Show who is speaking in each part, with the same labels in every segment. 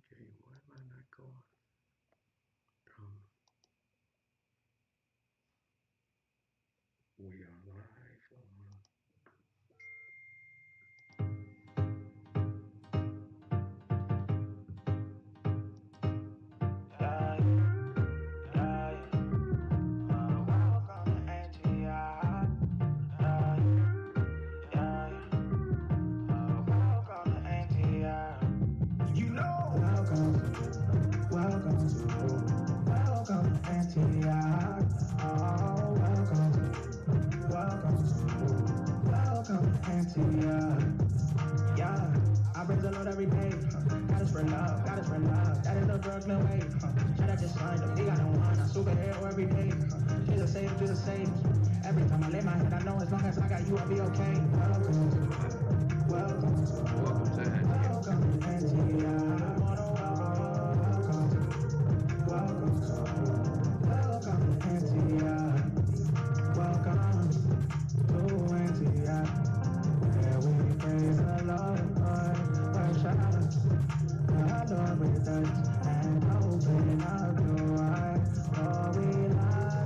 Speaker 1: Okay, why am I not going? Um, we are live on.
Speaker 2: Welcome to Antioch. Oh, welcome to Antioch. Yeah, I praise the Lord every day. God is for love, God is for love. That is the drug, no way. Should I just signed him? He got no one. I superhero every day. Jesus save, Jesus save. Every time I lay my head, I know as long as I got you, I'll be okay.
Speaker 1: Welcome to Antioch.
Speaker 2: Welcome to Antioch. Welcome to Antioch. Welcome to Antioch. Where we praise the Lord, worship the Lord with us, and open up your eyes. Oh, we love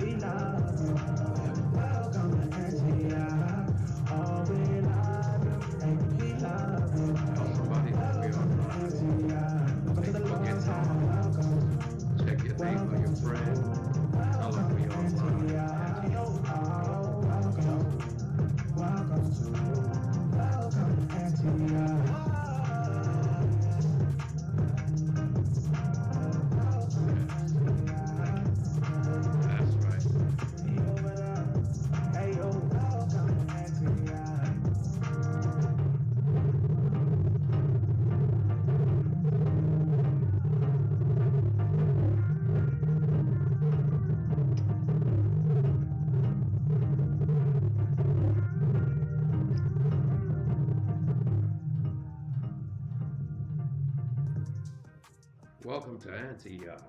Speaker 2: you, welcome to Antioch. Oh, we love you, and we love you.
Speaker 1: Tell somebody that we are
Speaker 2: Welcome to
Speaker 1: live.
Speaker 2: Antioch. Welcome to the
Speaker 1: Facebook and
Speaker 2: Lord's
Speaker 1: all.
Speaker 2: house.
Speaker 1: Check your neighbor, your friend. Tell them
Speaker 2: Welcome
Speaker 1: we
Speaker 2: to
Speaker 1: are live.
Speaker 2: Antioch. Oh, welcome to Antioch.
Speaker 1: That's right.
Speaker 2: Hey, yo, welcome to Antioch.
Speaker 1: Welcome to Antioch.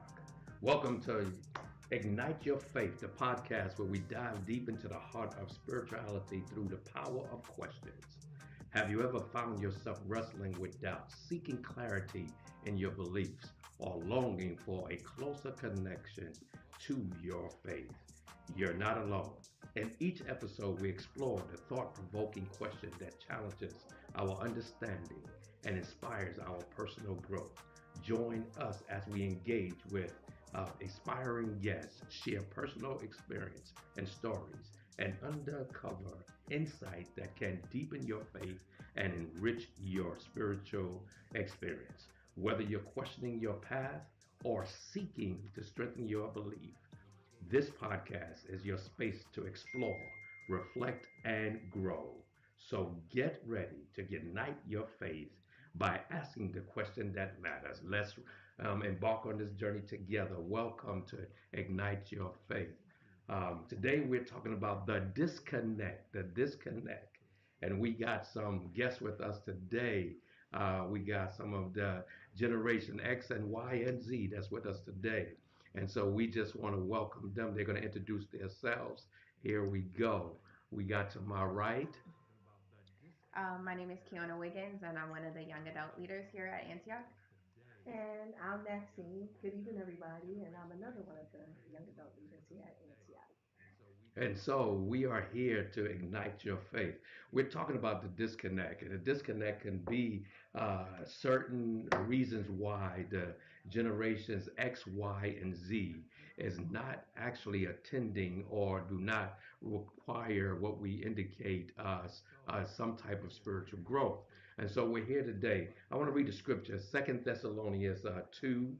Speaker 1: Welcome to Ignite Your Faith, the podcast where we dive deep into the heart of spirituality through the power of questions. Have you ever found yourself wrestling with doubt, seeking clarity in your beliefs, or longing for a closer connection to your faith? You're not alone. In each episode, we explore the thought provoking question that challenges our understanding and inspires our personal growth. Join us as we engage with inspiring guests, share personal experience and stories, and uncover insights that can deepen your faith and enrich your spiritual experience. Whether you're questioning your path or seeking to strengthen your belief, this podcast is your space to explore, reflect, and grow. So get ready to ignite your faith by asking the question that matters. Let's embark on this journey together. Welcome to Ignite Your Faith. Today we're talking about the disconnect. And we got some guests with us today. We got some of the Generation X and Y and Z that's with us today. And so we just want to welcome them. They're going to introduce themselves. Here we go. We got to my right.
Speaker 3: My name is Kiana Wiggins, and I'm one of the young adult leaders here at Antioch.
Speaker 4: And I'm Maxine. Good evening, everybody. And I'm another one of the young adult leaders here at Antioch.
Speaker 1: And so we are here to ignite your faith. We're talking about the disconnect, and the disconnect can be certain reasons why the generations X, Y, and Z is not actually attending or do not require what we indicate as some type of spiritual growth. And so we're here today. I want to read the scripture. Second Thessalonians 2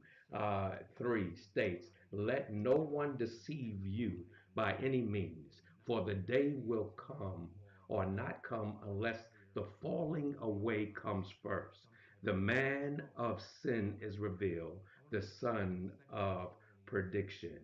Speaker 1: 3 states, "Let no one deceive you by any means, for the day will come or not come unless the falling away comes first. The man of sin is revealed, the son of prediction."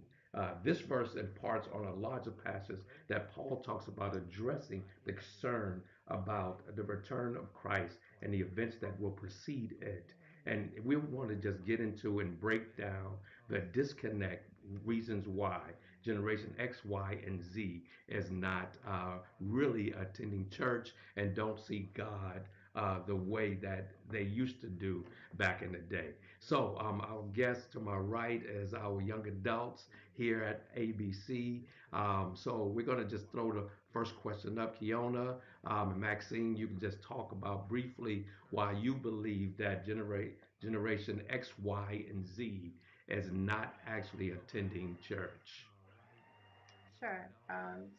Speaker 1: This verse imparts on a larger passage that Paul talks about addressing the concern about the return of Christ and the events that will precede it. And we want to just get into and break down the disconnect reasons why Generation X, Y, and Z is not really attending church and don't see God the way that they used to do back in the day. So, our guest to my right is our young adults here at ABC. So, we're going to just throw the first question up. Kiona and Maxine, you can just talk about briefly why you believe that Generation X, Y, and Z is not actually attending church.
Speaker 3: Sure.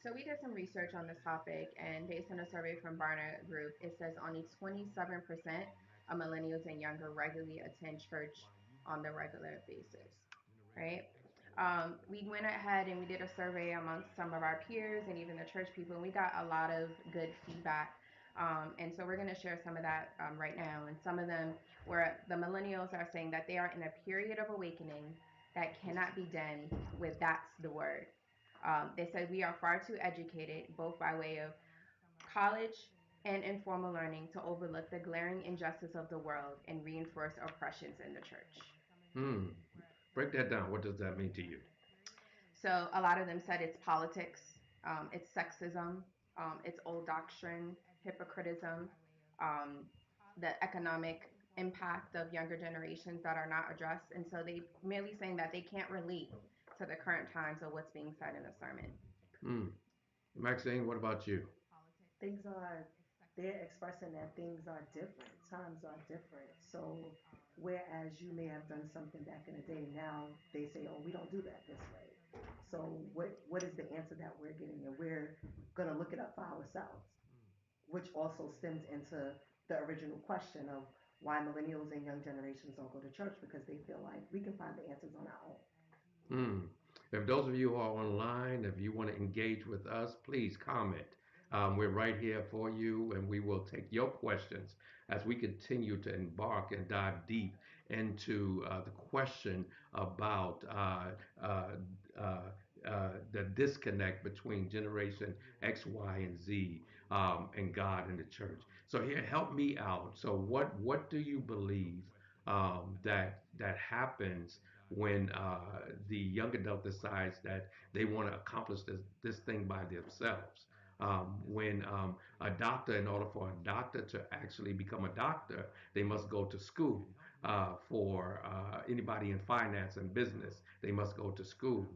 Speaker 3: So we did some research on this topic, and based on a survey from Barna Group, it says only 27% of millennials and younger regularly attend church on the regular basis, right? We went ahead and we did a survey amongst some of our peers and even the church people, and we got a lot of good feedback. And so we're going to share some of that right now. And some of them where the millennials are saying that they are in a period of awakening that cannot be done with "that's the word." They said we are far too educated, both by way of college and informal learning, to overlook the glaring injustice of the world and reinforce oppressions in the church.
Speaker 1: Hmm. Break that down. What does that mean to you?
Speaker 3: So a lot of them said it's politics, it's sexism, it's old doctrine, hypocritism, um, the economic impact of younger generations that are not addressed. And so they merely saying that they can't relate to the current times of what's being said in the sermon.
Speaker 1: Hmm. Maxine, what about you?
Speaker 4: Things are, they're expressing that things are different, times are different. So whereas you may have done something back in the day, now they say, oh, we don't do that this way. So what is the answer that we're getting? And we're gonna look it up for ourselves, which also stems into the original question of why millennials and young generations don't go to church, because they feel like we can find the answers on our own.
Speaker 1: Hmm. If those of you who are online, if you want to engage with us, please comment. We're right here for you, and we will take your questions as we continue to embark and dive deep into the question about the disconnect between Generation X, Y, and Z and God and the church. So here, help me out. So what do you believe that happens when the young adult decides that they want to accomplish this thing by themselves? When a doctor, in order for a doctor to actually become a doctor, they must go to school. For anybody in finance and business, they must go to school.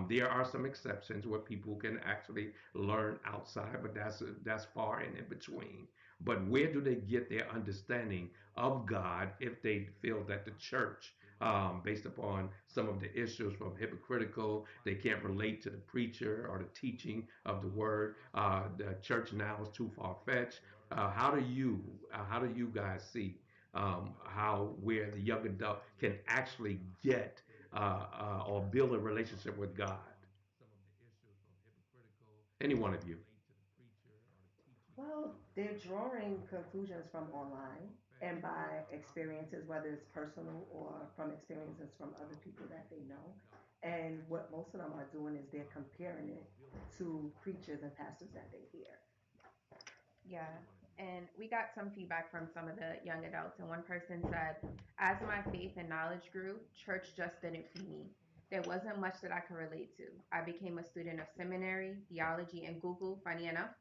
Speaker 1: There are some exceptions where people can actually learn outside, but that's far and in between. But where do they get their understanding of God if they feel that the church, based upon some of the issues from hypocritical, they can't relate to the preacher or the teaching of the word. The church now is too far fetched. How do you guys see how where the young adult can actually get or build a relationship with God? Any one of you.
Speaker 4: Well, they're drawing conclusions from online and by experiences, whether it's personal or from experiences from other people that they know. And what most of them are doing is they're comparing it to preachers and pastors that they hear.
Speaker 3: Yeah. And we got some feedback from some of the young adults, and one person said, as my faith and knowledge grew, church just didn't feed me. There wasn't much that I could relate to. I became a student of seminary, theology, and Google, funny enough,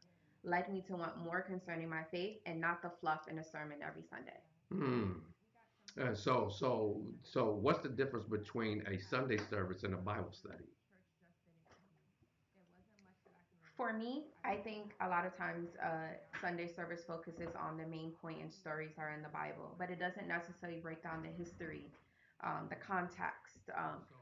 Speaker 3: led me to want more concerning my faith and not the fluff in a sermon every Sunday.
Speaker 1: Hmm. So, what's the difference between a Sunday service and a Bible study?
Speaker 3: For me, I think a lot of times Sunday service focuses on the main point and stories are in the Bible, but it doesn't necessarily break down the history, the context,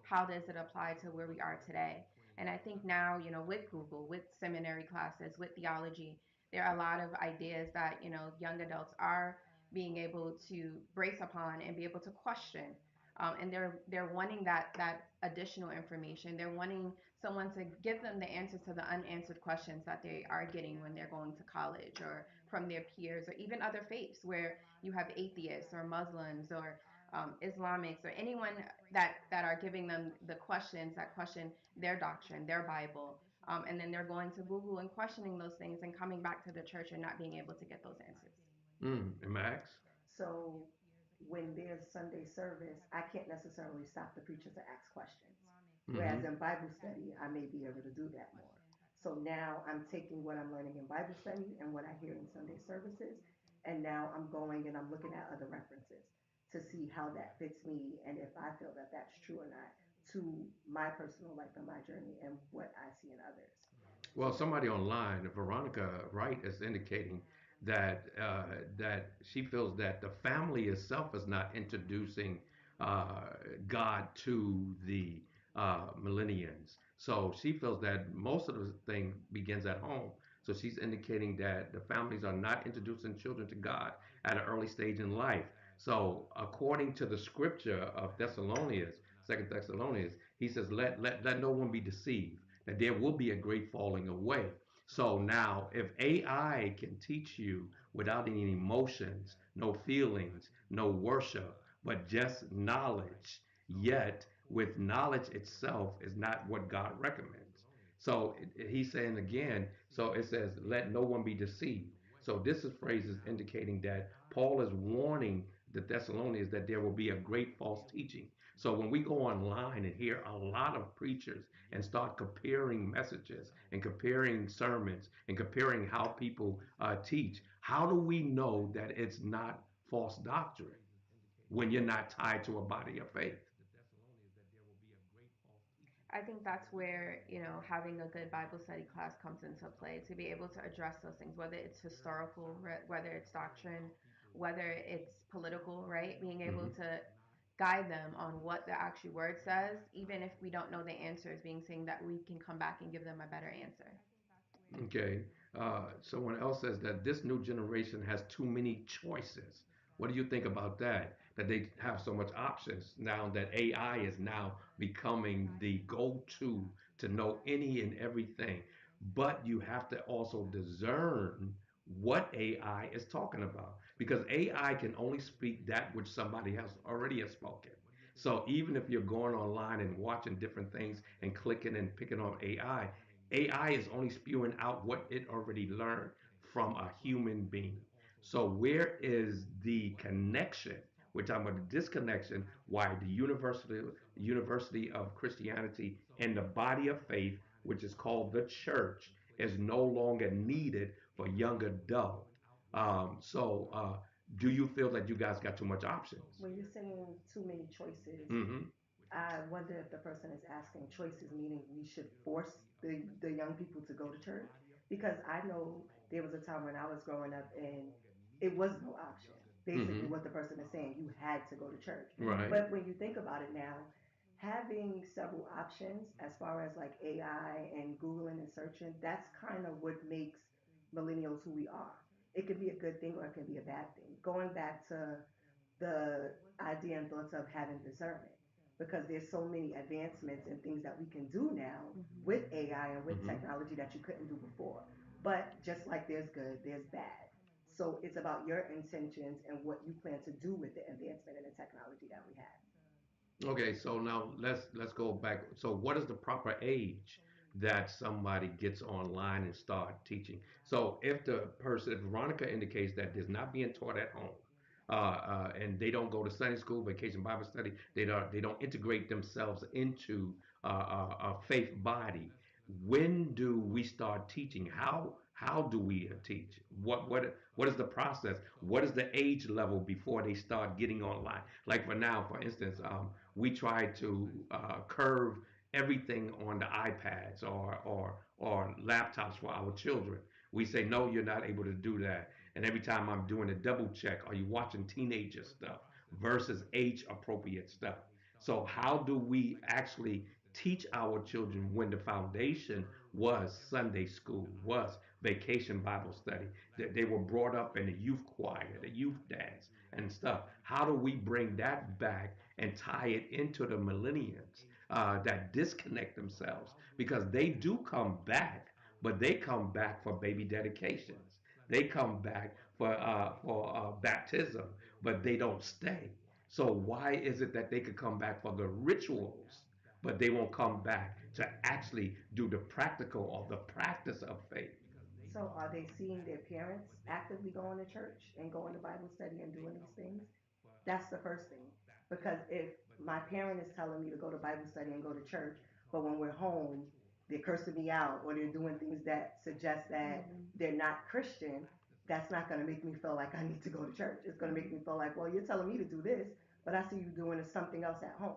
Speaker 3: how does it apply to where we are today. And I think now, with Google, with seminary classes, with theology, there are a lot of ideas that, young adults are being able to brace upon and be able to question. And they're wanting that additional information. They're wanting someone to give them the answers to the unanswered questions that they are getting when they're going to college or from their peers or even other faiths where you have atheists or Muslims or Islamics or anyone that are giving them the questions that question their doctrine, their Bible. And then they're going to Google and questioning those things and coming back to the church and not being able to get those answers.
Speaker 1: And Max?
Speaker 4: So when there's Sunday service, I can't necessarily stop the preacher to ask questions. Whereas
Speaker 1: Mm-hmm.
Speaker 4: in Bible study, I may be able to do that more. So now I'm taking what I'm learning in Bible study and what I hear in Sunday services, And now I'm going and I'm looking at other references to see how that fits me and if I feel that that's true or not to my personal life and my journey and what I see in others.
Speaker 1: Well, somebody online, Veronica Wright, is indicating that she feels that the family itself is not introducing uh, God to the millennials. So she feels that most of the thing begins at home. So she's indicating that the families are not introducing children to God at an early stage in life. So according to the scripture of Thessalonians, Second Thessalonians, he says, let no one be deceived that there will be a great falling away. So now, if AI can teach you without any emotions, no feelings, no worship, but just knowledge, yet with knowledge itself is not what God recommends. So he's saying again, so it says, let no one be deceived. So this is phrases indicating that Paul is warning the Thessalonians that there will be a great false teaching. So when we go online and hear a lot of preachers and start comparing messages and comparing sermons and comparing how people teach, how do we know that it's not false doctrine when you're not tied to a body of faith?
Speaker 3: I think that's where, having a good Bible study class comes into play to be able to address those things, whether it's historical, whether it's doctrine, whether it's political, right? Being able
Speaker 1: Hmm.
Speaker 3: to guide them on what the actual word says, even if we don't know the answers, being saying that we can come back and give them a better answer.
Speaker 1: Okay. Someone else says that this new generation has too many choices. What do you think about that? That they have so much options now that AI is now becoming the go-to to know any and everything. But you have to also discern what AI is talking about because AI can only speak that which somebody has already has spoken. So even if you're going online and watching different things and clicking and picking on AI is only spewing out what it already learned from a human being. So where is the connection? We're talking about the disconnection. Why the University of Christianity and the body of faith, which is called the church, is no longer needed for young adult. Do you feel that you guys got too much options?
Speaker 4: When you're saying too many choices,
Speaker 1: Mm-hmm.
Speaker 4: I wonder if the person is asking choices, meaning we should force the young people to go to church. Because I know there was a time when I was growing up and it was no option. Basically,
Speaker 1: Mm-hmm.
Speaker 4: what the person is saying, you had to go to church.
Speaker 1: Right.
Speaker 4: But when you think about it now, having several options as far as like AI and Googling and searching, that's kind of what makes millennials who we are. It can be a good thing or it can be a bad thing. Going back to the idea and thoughts of having discernment because there's so many advancements and things that we can do now
Speaker 3: Hmm.
Speaker 4: with AI and with
Speaker 1: Mm-hmm.
Speaker 4: technology that you couldn't do before. But just like there's good, there's bad. So it's about your intentions and what you plan to do with the advancement and the technology that we have.
Speaker 1: Okay, so now let's go back. So what is the proper age that somebody gets online and start teaching? So if the person, if Veronica indicates that there's not being taught at home, and they don't go to Sunday school, vacation Bible study, they don't integrate themselves into a faith body. When do we start teaching? How do we teach? What is the process? What is the age level before they start getting online? Like for now, for instance, we try to curve everything on the iPads or laptops for our children. We say no, you're not able to do that. And every time I'm doing a double check, are you watching teenager stuff versus age appropriate stuff? So how do we actually teach our children when the foundation was Sunday school, was vacation Bible study, that they were brought up in the youth choir, the youth dance and stuff? How do we bring that back and tie it into the millennials that disconnect themselves? Because they do come back, but they come back for baby dedications. They come back for baptism, but they don't stay. So why is it that they could come back for the rituals, but they won't come back to actually do the practical or the practice of faith?
Speaker 4: So are they seeing their parents actively going to church and going to Bible study and doing these things? That's the first thing. Because if my parent is telling me to go to Bible study and go to church, but when we're home, they're cursing me out or they're doing things that suggest that
Speaker 3: Hmm.
Speaker 4: they're not Christian, that's not going to make me feel like I need to go to church. It's going to make me feel like, well, you're telling me to do this, but I see you doing something else at home.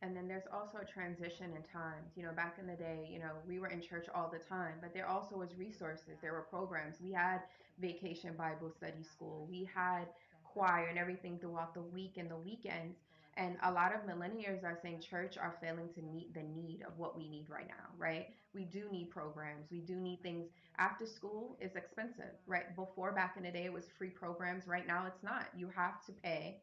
Speaker 3: And then there's also a transition in times. Back in the day, we were in church all the time, but there also was resources. There were programs. We had vacation Bible study school. We had choir and everything throughout the week and the weekends. And a lot of millennials are saying church are failing to meet the need of what we need right now, right? We do need programs. We do need things. After school is expensive, right? Before, back in the day, it was free programs. Right now, it's not. You have to pay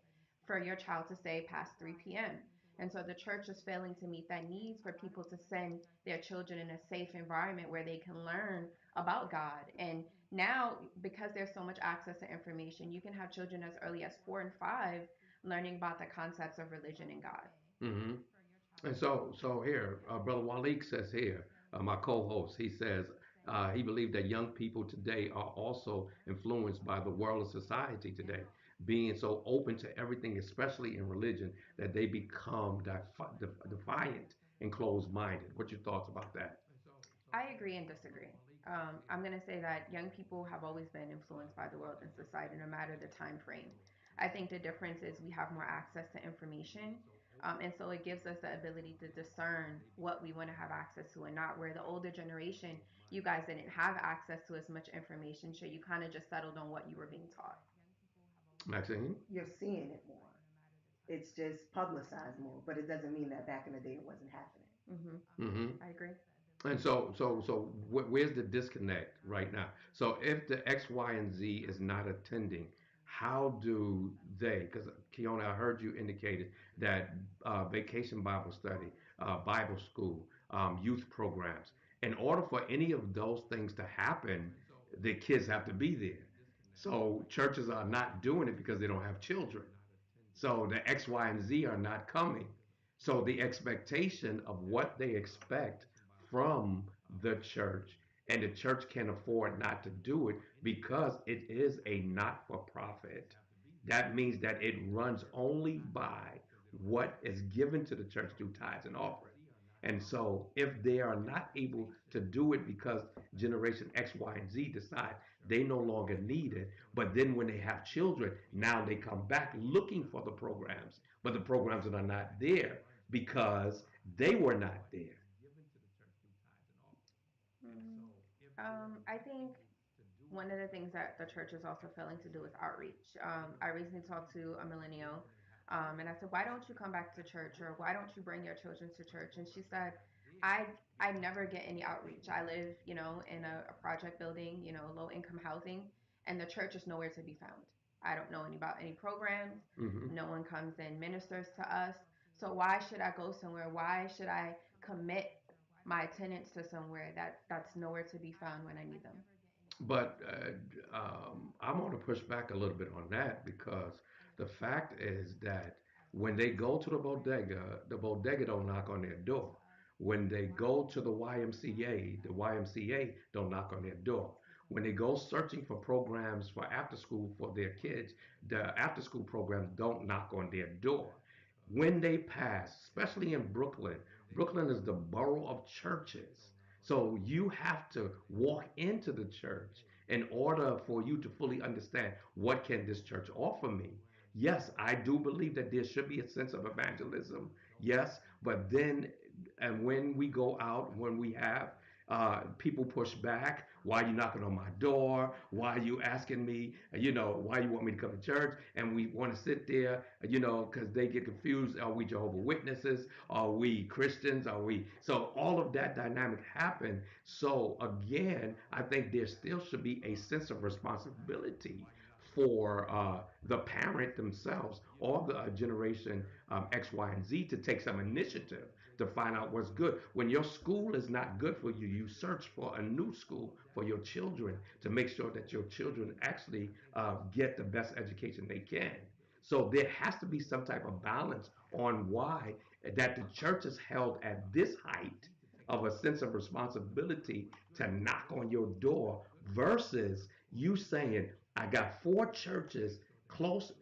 Speaker 3: for your child to stay past 3 p.m. And so the church is failing to meet that needs for people to send their children in a safe environment where they can learn about God. And now, because there's so much access to information, you can have children as early as 4 and 5 learning about the concepts of religion and God.
Speaker 1: Hmm. And so here, Brother Walik says here, my co-host, he says he believes that young people today are also influenced by the world of society today, being so open to everything, especially in religion, that they become defiant and closed-minded. What's your thoughts about that?
Speaker 3: I agree and disagree. I'm going to say that young people have always been influenced by the world and society, no matter the time frame. I think the difference is we have more access to information. And so it gives us the ability to discern what we want to have access to and not. Where the older generation, you guys didn't have access to as much information, so you kind of just settled on what you were being taught.
Speaker 1: Maxine?
Speaker 4: You're seeing it more. It's just publicized more, but it doesn't mean that back in the day it wasn't happening.
Speaker 1: Mm-hmm.
Speaker 3: I agree.
Speaker 1: And so where's the disconnect right now? So if the X, Y, and Z is not attending, how do they? Because Keona, I heard you indicated that vacation Bible study, Bible school, youth programs. In order for any of those things to happen, the kids have to be there. So churches are not doing it because they don't have children. So the X, Y, and Z are not coming. So the expectation of what they expect from the church, and the church can afford not to do it because it is a not for profit. That means that it runs only by what is given to the church through tithes and offering. And so if they are not able to do it because generation X, Y, and Z decide they no longer need it, but then when they have children, now they come back looking for the programs, but the programs are not there because they were not there.
Speaker 3: Mm, I think one of the things that the church is also failing to do is outreach. I recently talked to a millennial, and I said, "Why don't you come back to church, or why don't you bring your children to church?" And she said, "I I never get any outreach. I live, in a project building, low income housing, and the church is nowhere to be found. I don't know about any programs.
Speaker 1: Hmm.
Speaker 3: No one comes and ministers to us. So why should I go somewhere? Why should I commit my attendance to somewhere that's nowhere to be found when I need them?"
Speaker 1: But I'm going to push back a little bit on that because the fact is that when they go to the bodega don't knock on their door. When they go to the YMCA don't knock on their door. When they go searching for programs for after school for their kids, the after school programs don't knock on their door. When they pass, especially in Brooklyn, Brooklyn is the borough of churches. So you have to walk into the church in order for you to fully understand what can this church offer me. Yes, I do believe that there should be a sense of evangelism. Yes, but then and when we go out, when we have people push back, why are you knocking on my door? Why are you asking me, why you want me to come to church? And we want to sit there, because they get confused. Are we Jehovah Witnesses? Are we Christians? Are we? So all of that dynamic happened. So again, I think there still should be a sense of responsibility for the parent themselves or the generation X, Y, and Z to take some initiative to find out what's good. When your school is not good for you, you search for a new school for your children to make sure that your children actually get the best education they can. So there has to be some type of balance on why that the church is held at this height of a sense of responsibility to knock on your door versus you saying, I got four churches close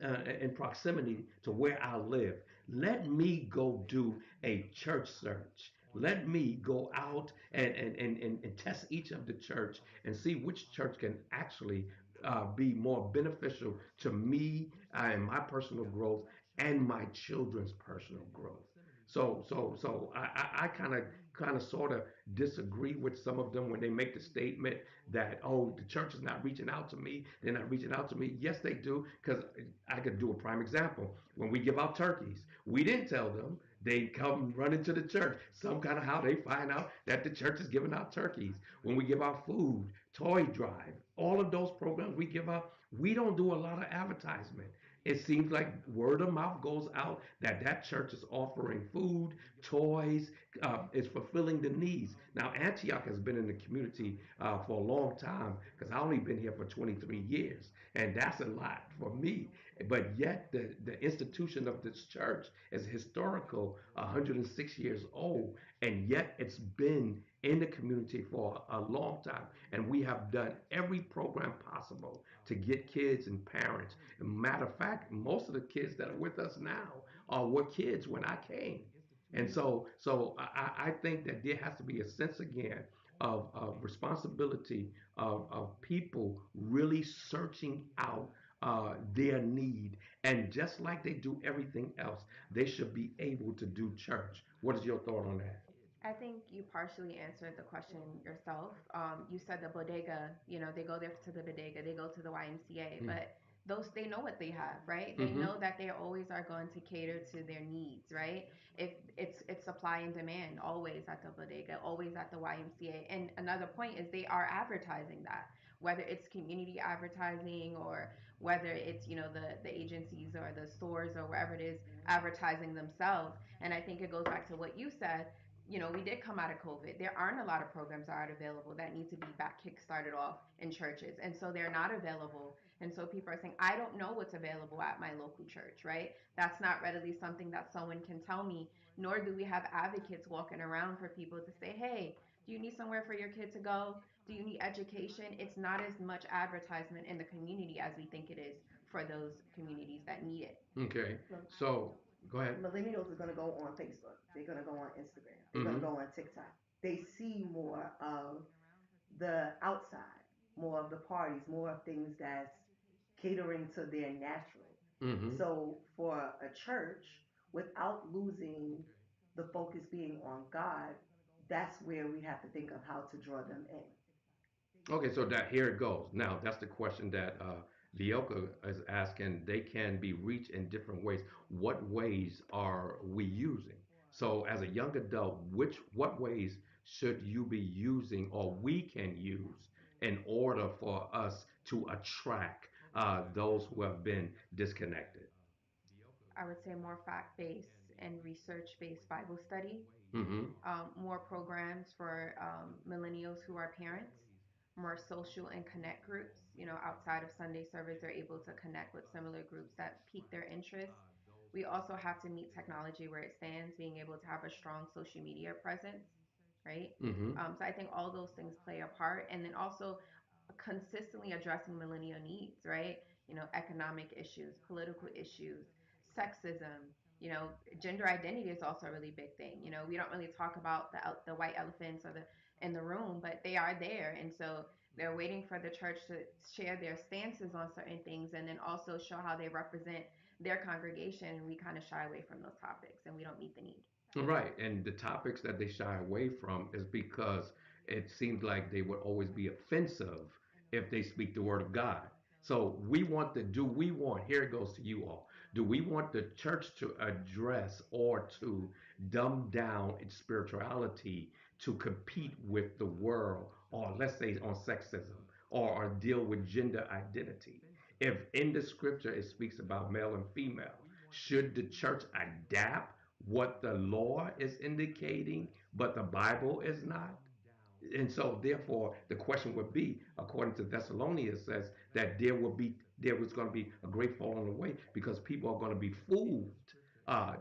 Speaker 1: in proximity to where I live. Let me go do a church search. Let me go out and test each of the church and see which church can actually be more beneficial to me and my personal growth and my children's personal growth. So I kind of sort of disagree with some of them when they make the statement that, oh, the church is not reaching out to me, they're not reaching out to me. Yes, they do, because I could do a prime example. When we give out turkeys, we didn't tell them. They come running to the church. Some kind of how they find out that the church is giving out turkeys. When we give out food, toy drive, all of those programs we give out, we don't do a lot of advertisement. It seems like word of mouth goes out that that church is offering food, toys, is fulfilling the needs. Now, Antioch has been in the community for a long time because I only been here for 23 years, and that's a lot for me. But yet, the institution of this church is historical, 106 years old, and yet it's been in the community for a long time. And we have done every program possible to get kids and parents. Matter of fact, most of the kids that are with us now were kids when I came. And so I think that there has to be a sense again of responsibility of people really searching out their need. And just like they do everything else, they should be able to do church. What is your thought on that?
Speaker 3: I think you partially answered the question yourself. You said the bodega, they go there to the bodega, they go to the YMCA, but those they know what they have, right? They
Speaker 1: Mm-hmm.
Speaker 3: know that they always are going to cater to their needs, right? If it's supply and demand, always at the bodega, always at the YMCA. And another point is they are advertising that, whether it's community advertising or whether it's the agencies or the stores or wherever it is advertising themselves. And I think it goes back to what you said. We did come out of COVID. There aren't a lot of programs that are available that need to be back kick-started off in churches. And so they're not available. And so people are saying, I don't know what's available at my local church, right? That's not readily something that someone can tell me, nor do we have advocates walking around for people to say, hey, do you need somewhere for your kid to go? Do you need education? It's not as much advertisement in the community as we think it is for those communities that need it.
Speaker 1: Okay.
Speaker 4: Mil-
Speaker 1: So go ahead.
Speaker 4: Millennials are going to go on Facebook. They're going to go on Instagram. They're going to
Speaker 1: Mm-hmm.
Speaker 4: go on TikTok. They see more of the outside, more of the parties, more of things that's catering to their natural.
Speaker 1: Mm-hmm.
Speaker 4: So for a church, without losing the focus being on God, that's where we have to think of how to draw them in.
Speaker 1: Okay, so that here it goes. Now that's the question that Vioka is asking. They can be reached in different ways. What ways are we using? So as a young adult, what ways should you be using or we can use in order for us to attract those who have been disconnected?
Speaker 3: I would say more fact based and research based Bible study,
Speaker 1: Mm-hmm.
Speaker 3: more programs for millennials who are parents, more social and connect groups. Outside of Sunday service, they're able to connect with similar groups that pique their interest. We also have to meet technology where it stands, being able to have a strong social media presence, right?
Speaker 1: Mm-hmm.
Speaker 3: So I think all those things play a part. And then also consistently addressing millennial needs, right? Economic issues, political issues, sexism, gender identity is also a really big thing. We don't really talk about the white elephants or the in the room, but they are there. And so they're waiting for the church to share their stances on certain things and then also show how they represent their congregation. And we kind of shy away from those topics and we don't meet the need.
Speaker 1: Right. And the topics that they shy away from is because it seems like they would always be offensive if they speak the word of God. So we want to do we want, here it goes to you all. Do we want the church to address or to dumb down its spirituality to compete with the world, or let's say on sexism, or deal with gender identity? If in the scripture it speaks about male and female, should the church adapt what the law is indicating, but the Bible is not? And so, therefore, the question would be, according to Thessalonians, says that there was going to be a great falling away because people are going to be fooled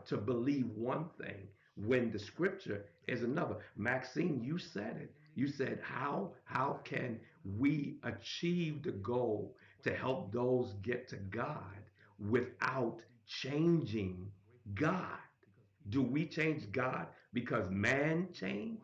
Speaker 1: to believe one thing when the scripture is another. Maxine, you said it. You said how can we achieve the goal to help those get to God without changing God? Do we change God because man changed?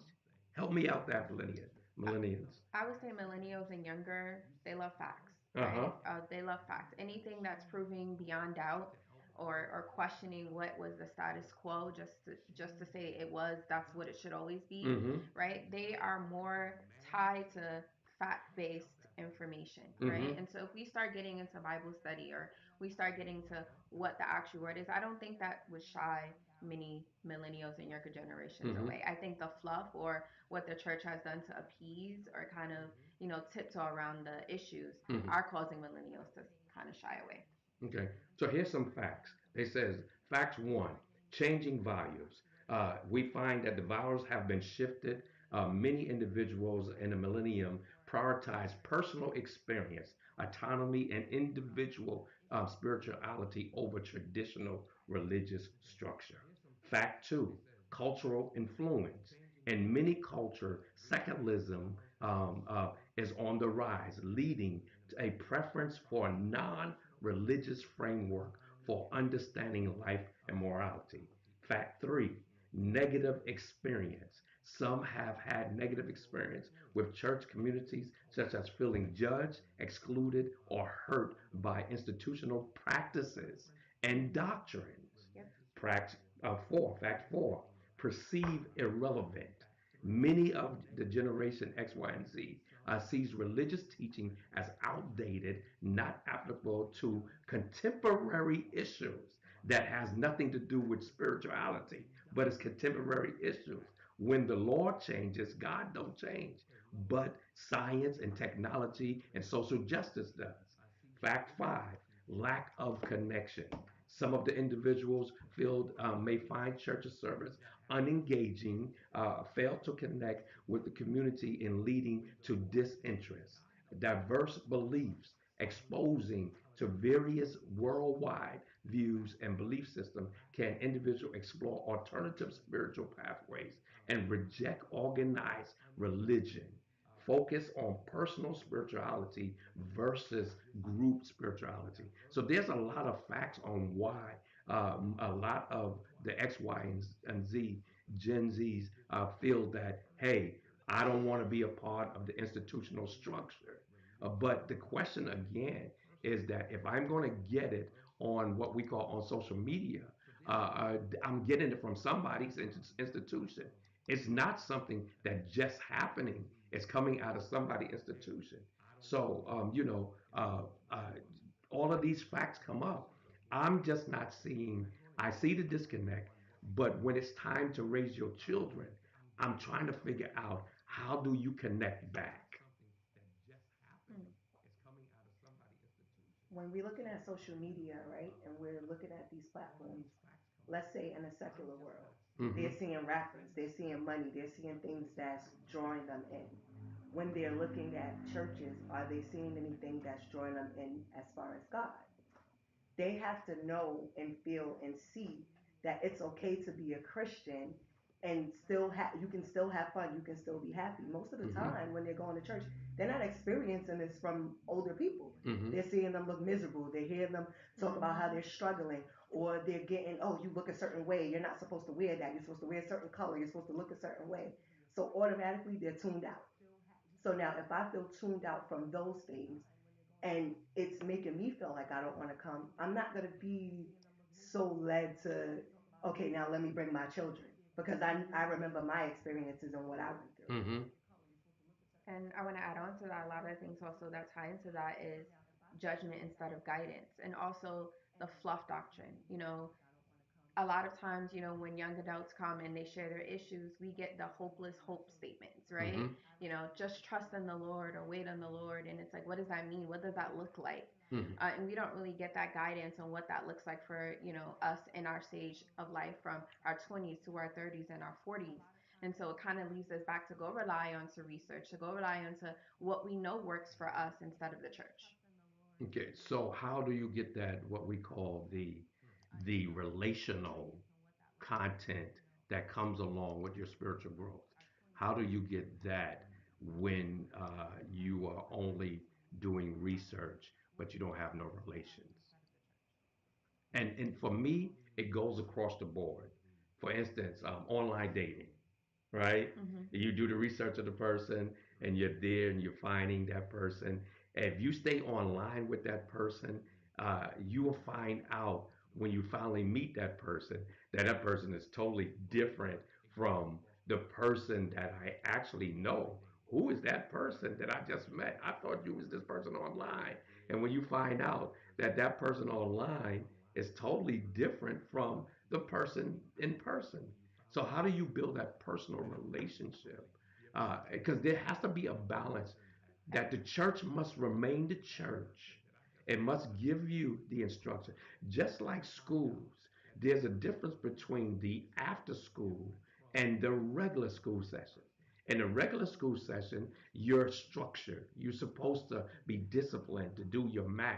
Speaker 1: Help me out that millennials.
Speaker 3: I would say millennials and younger, they love facts,
Speaker 1: Uh-huh.
Speaker 3: right? They love facts. Anything that's proving beyond doubt or questioning what was the status quo just to say it was, that's what it should always be,
Speaker 1: Mm-hmm.
Speaker 3: right? They are more tied to fact-based information,
Speaker 1: Mm-hmm.
Speaker 3: right? And so if we start getting into Bible study or we start getting to what the actual word is, I don't think that would shy many millennials and younger generations
Speaker 1: Mm-hmm.
Speaker 3: away. I think the fluff or what the church has done to appease or kind of, tiptoe around the issues
Speaker 1: Mm-hmm.
Speaker 3: are causing millennials to kind of shy away.
Speaker 1: Okay, so here's some facts. It says, facts one, changing values. We find that the values have been shifted. Many individuals in the millennium prioritize personal experience, autonomy, and individual spirituality over traditional religious structure. Fact two, cultural influence. In many cultures, secularism is on the rise, leading to a preference for non religious framework for understanding life and morality. Fact three, negative experience. Some have had negative experience with church communities, such as feeling judged, excluded, or hurt by institutional practices and doctrines.
Speaker 3: Yep.
Speaker 1: Fact four, perceive irrelevant. Many of the generation X, Y, and Z sees religious teaching as outdated, not applicable to contemporary issues that has nothing to do with spirituality, but it's contemporary issues. When the Lord changes, God don't change, but science and technology and social justice does. Fact five, lack of connection. Some of the individuals feel may find church service unengaging, fail to connect with the community and leading to disinterest. Diverse beliefs exposing to various worldwide views and belief systems can individuals explore alternative spiritual pathways and reject organized religion. Focus on personal spirituality versus group spirituality. So there's a lot of facts on why a lot of the X, Y, and Z, Gen Zs feel that, hey, I don't want to be a part of the institutional structure. But the question again is that if I'm going to get it on what we call on social media, I'm getting it from somebody's institution. It's not something that just happening. It's coming out of somebody's institution. So, all of these facts come up. I'm just not seeing, I see the disconnect, but when it's time to raise your children, I'm trying to figure out how do you connect back?
Speaker 3: Mm.
Speaker 4: When we're looking at social media, right, and we're looking at these platforms, let's say in a secular world,
Speaker 1: Mm-hmm.
Speaker 4: they're seeing rappers, they're seeing money, they're seeing things that's drawing them in. When they're looking at churches, are they seeing anything that's drawing them in as far as God? They have to know and feel and see that it's okay to be a Christian and still have you can still have fun, you can still be happy. Most of the
Speaker 1: Mm-hmm.
Speaker 4: time when they're going to church, they're not experiencing this from older people.
Speaker 1: Mm-hmm.
Speaker 4: They're seeing them look miserable. They're hearing them talk about how they're struggling, or they're getting, oh, you look a certain way, you're not supposed to wear that, you're supposed to wear a certain color, you're supposed to look a certain way. So automatically they're tuned out. So now if I feel tuned out from those things, and it's making me feel like I don't want to come, I'm not going to be so led to, okay, now let me bring my children. Because I remember my experiences and what I went through.
Speaker 1: Mm-hmm.
Speaker 3: And I want to add on to that. A lot of things also that tie into that is judgment instead of guidance, and also the fluff doctrine. A lot of times, when young adults come and they share their issues, we get the hopeless hope statements, right?
Speaker 1: Mm-hmm.
Speaker 3: Just trust in the Lord or wait on the Lord. And it's like, what does that mean? What does that look like?
Speaker 1: Mm-hmm.
Speaker 3: And we don't really get that guidance on what that looks like for, us in our stage of life from our 20s to our 30s and our 40s. And so it kind of leaves us back to go rely on to research, to go rely on to what we know works for us instead of the church.
Speaker 1: Okay, so how do you get that what we call the relational content that comes along with your spiritual growth? How do you get that when you are only doing research but you don't have no relations? And for me, it goes across the board. For instance, online dating, right?
Speaker 3: Mm-hmm.
Speaker 1: You do the research of the person and you're there and you're finding that person. If you stay online with that person, you will find out when you finally meet that person that that person is totally different from the person that I actually know. Who is that person that I just met? I thought you was this person online. And when you find out that that person online is totally different from the person in person. So how do you build that personal relationship? Because there has to be a balance that the church must remain the church. It must give you the instruction. Just like schools, there's a difference between the after school and the regular school session. In the regular school session, you're structured. You're supposed to be disciplined to do your math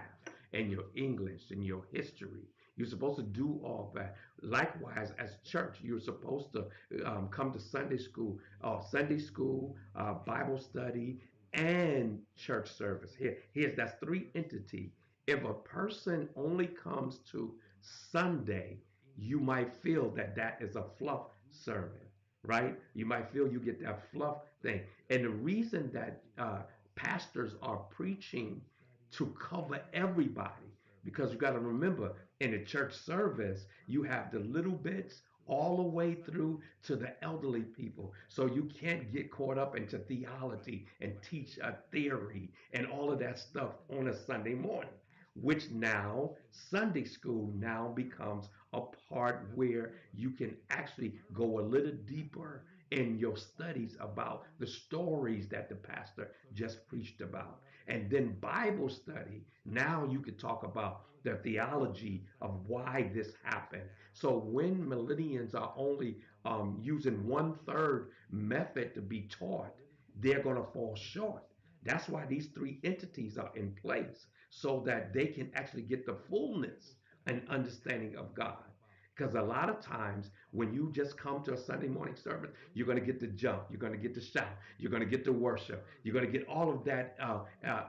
Speaker 1: and your English and your history. You're supposed to do all that. Likewise, as church, you're supposed to come to Sunday school, Bible study, and church service. Here's that's three entity. If a person only comes to Sunday, you might feel that that is a fluff sermon, right? You might feel you get that fluff thing. And the reason that pastors are preaching to cover everybody, because you got to remember, in a church service, you have the little bits all the way through to the elderly people. So you can't get caught up into theology and teach a theory and all of that stuff on a Sunday morning, which now Sunday school now becomes a part where you can actually go a little deeper in your studies about the stories that the pastor just preached about. And then Bible study, now you can talk about the theology of why this happened. So when millennials are only using one third method to be taught, they're going to fall short. That's why these three entities are in place so that they can actually get the fullness and understanding of God. Because a lot of times when you just come to a Sunday morning service, you're going to get the jump, you're going to get the shout, you're going to get the worship, you're going to get all of that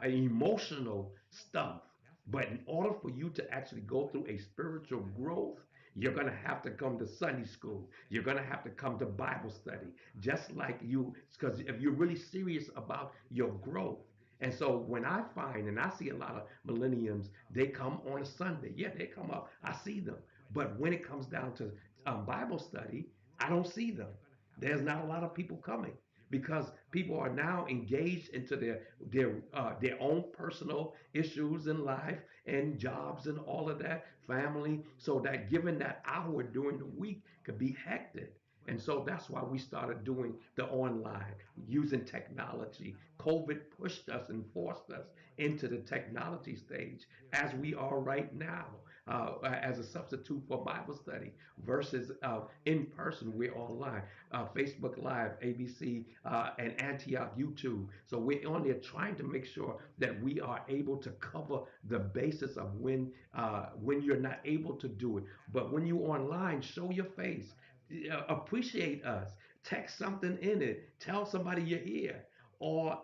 Speaker 1: emotional stuff. But in order for you to actually go through a spiritual growth, you're going to have to come to Sunday school. You're going to have to come to Bible study. Just like you, because if you're really serious about your growth. And so when I find, and I see a lot of millenniums, they come on a Sunday. Yeah, they come up. I see them. But when it comes down to Bible study, I don't see them. There's not a lot of people coming because people are now engaged into their own personal issues in life and jobs and all of that, family. So that given that hour during the week could be hectic. And so that's why we started doing the online, using technology. COVID pushed us and forced us into the technology stage as we are right now, as a substitute for Bible study versus in person, we're online. Facebook Live, ABC, and Antioch YouTube. So we're on there trying to make sure that we are able to cover the basis of when you're not able to do it. But when you online, show your face, appreciate us, text something in it, tell somebody you're here. Or,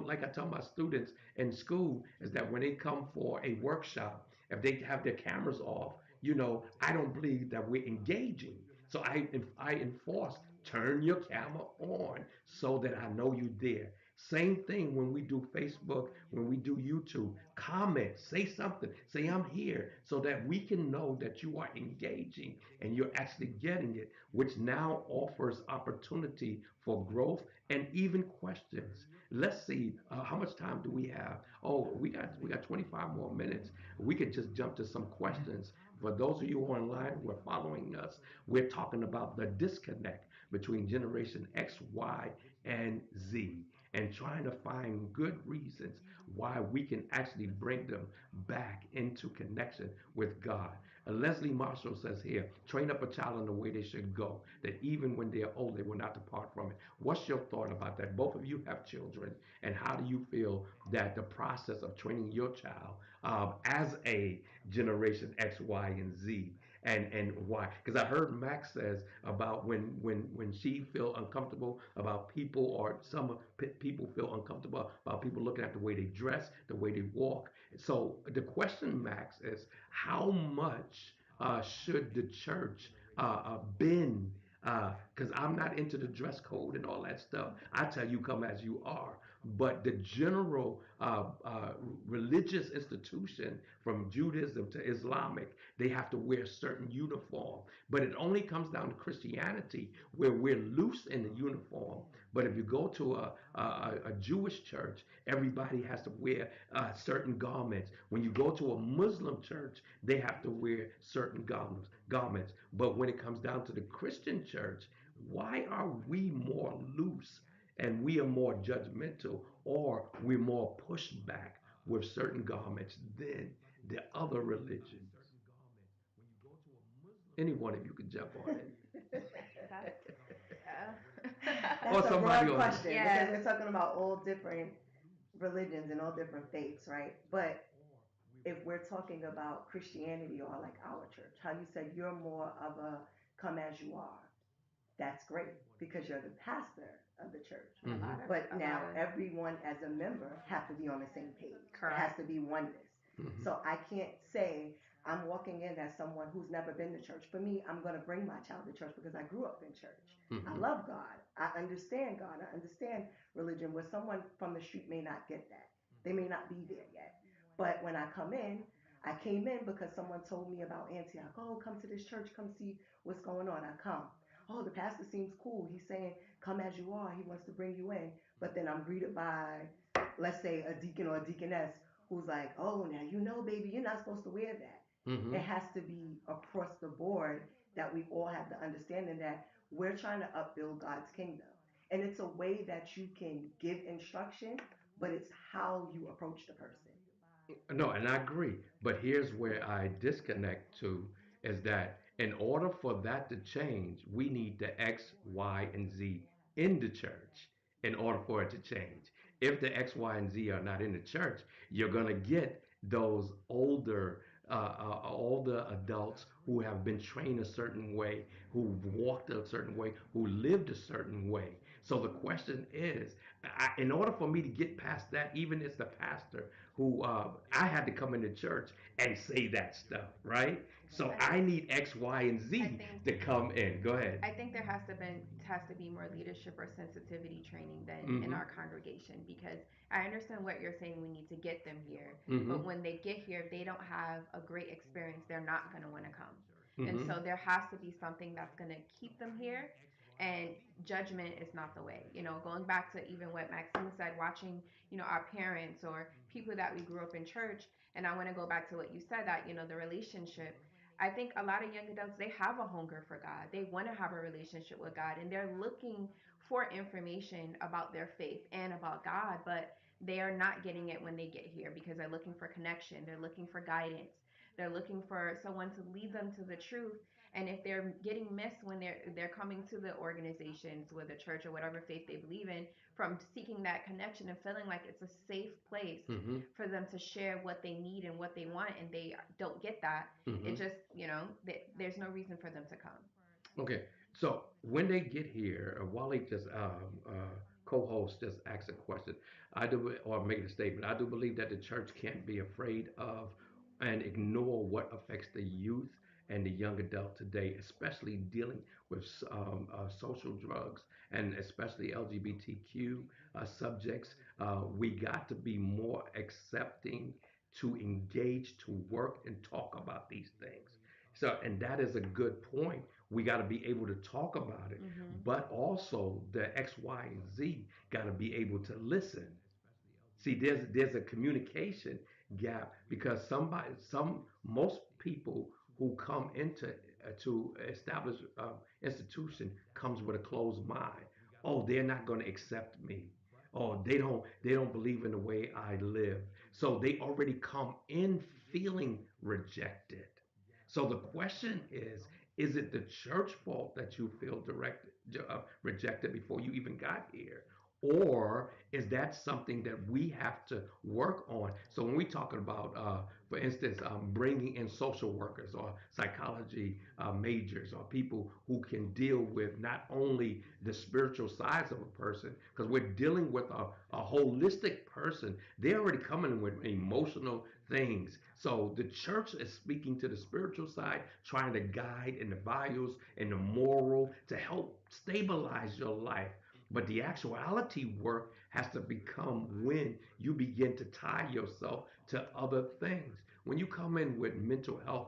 Speaker 1: like I tell my students in school, is that when they come for a workshop, if they have their cameras off, I don't believe that we're engaging. So I enforce turn your camera on so that I know you're there. Same thing when we do Facebook, when we do YouTube. Comment, say something, say I'm here so that we can know that you are engaging and you're actually getting it, which now offers opportunity for growth and even questions. Let's see, how much time do we have? Oh, we got 25 more minutes. We could just jump to some questions. For those of you online who are following us, we're talking about the disconnect between Generation X, Y, and Z, and trying to find good reasons why we can actually bring them back into connection with God. Leslie Marshall says here, train up a child in the way they should go, that even when they are old, they will not depart from it. What's your thought about that? Both of you have children, and how do you feel that the process of training your child as a Generation X, Y, and Z, and why? Because I heard Max says about when she feel uncomfortable about people, or some people feel uncomfortable about people looking at the way they dress, the way they walk. So the question, Max, is how much should the church bend Because I'm not into the dress code and all that stuff. I tell you, come as you are. But the general religious institution, from Judaism to Islamic, they have to wear certain uniform. But it only comes down to Christianity where we're loose in the uniform. But if you go to a Jewish church, everybody has to wear certain garments. When you go to a Muslim church, they have to wear certain garments. But when it comes down to the Christian church, why are we more loose and we are more judgmental, or we're more pushed back with certain garments than the other religions? Any one of you could jump on it.
Speaker 3: That's
Speaker 1: Or
Speaker 4: That's a
Speaker 1: somebody
Speaker 4: broad
Speaker 1: on it.
Speaker 4: question because
Speaker 3: yeah.
Speaker 4: we're talking about all different religions and all different faiths, right? But if we're talking about Christianity or like our church, how you said you're more of a come as you are, that's great because you're the pastor of the church.
Speaker 3: A
Speaker 1: Mm-hmm.
Speaker 3: lot of
Speaker 4: But
Speaker 3: a
Speaker 4: now
Speaker 3: lot of
Speaker 4: everyone as a member have to be on the same page. It has
Speaker 3: correct.
Speaker 4: to be oneness.
Speaker 1: Mm-hmm.
Speaker 4: So I can't say I'm walking in as someone who's never been to church. For me, I'm going to bring my child to church because I grew up in church. I
Speaker 1: Mm-hmm.
Speaker 4: love God. I understand God. I understand religion where someone from the street may not get that. They may not be there yet. But when I come in, I came in because someone told me about Antioch. Oh, come to this church. Come see what's going on. I come. Oh, the pastor seems cool. He's saying, come as you are. He wants to bring you in. But then I'm greeted by, let's say, a deacon or a deaconess who's like, oh, now you know, baby, you're not supposed to wear that.
Speaker 1: Mm-hmm.
Speaker 4: It has to be across the board that we all have the understanding that we're trying to upbuild God's kingdom. And it's a way that you can give instruction, but it's how you approach the person.
Speaker 1: No, and I agree. But here's where I disconnect to is that in order for that to change, we need the X, Y, and Z in the church in order for it to change. If the X, Y, and Z are not in the church, you're going to get those older adults who have been trained a certain way, who've walked a certain way, who lived a certain way. So the question is, in order for me to get past that, even as the pastor, who I had to come into church and say that stuff, right? So
Speaker 3: I
Speaker 1: I need X, Y, and
Speaker 3: I
Speaker 1: Z
Speaker 3: think
Speaker 1: to come in. Go ahead.
Speaker 3: I think there has to be more leadership or sensitivity training than in
Speaker 1: Mm-hmm.
Speaker 3: our congregation because I understand what you're saying. We need to get them here,
Speaker 1: Mm-hmm.
Speaker 3: but when they get here, if they don't have a great experience, they're not going to want to come. And
Speaker 1: Mm-hmm.
Speaker 3: so there has to be something that's going to keep them here. And judgment is not the way. You know, going back to even what Maxine said, watching, our parents or people that we grew up in church. And I want to go back to what you said that, the relationship. I think a lot of young adults, they have a hunger for God. They want to have a relationship with God and they're looking for information about their faith and about God, but they are not getting it when they get here because they're looking for connection, they're looking for guidance, they're looking for someone to lead them to the truth. And if they're getting missed when they're coming to the organizations, with the church or whatever faith they believe in, from seeking that connection and feeling like it's a safe place
Speaker 1: Mm-hmm.
Speaker 3: for them to share what they need and what they want, and they don't get that,
Speaker 1: Mm-hmm.
Speaker 3: it just, there's no reason for them to come.
Speaker 1: Okay, so when they get here, Wally just co-host just asked a question. I do, or made a statement. I do believe that the church can't be afraid of and ignore what affects the youth and the young adult today, especially dealing with social drugs and especially LGBTQ subjects. We got to be more accepting to engage, to work and talk about these things. So, and that is a good point. We got to be able to talk about it,
Speaker 3: Mm-hmm.
Speaker 1: but also the X, Y, and Z got to be able to listen. See, there's a communication gap because most people who come into to establish institution comes with a closed mind. Oh, they're not going to accept me. Oh, they don't believe in the way I live. So they already come in feeling rejected. So the question is it the church fault that you feel rejected before you even got here? Or is that something that we have to work on? So when we talking about, for instance, bringing in social workers or psychology majors or people who can deal with not only the spiritual sides of a person, because we're dealing with a holistic person. They're already coming with emotional things. So the church is speaking to the spiritual side, trying to guide in the values and the moral to help stabilize your life. But the actuality work has to become when you begin to tie yourself to other things. When you come in with mental health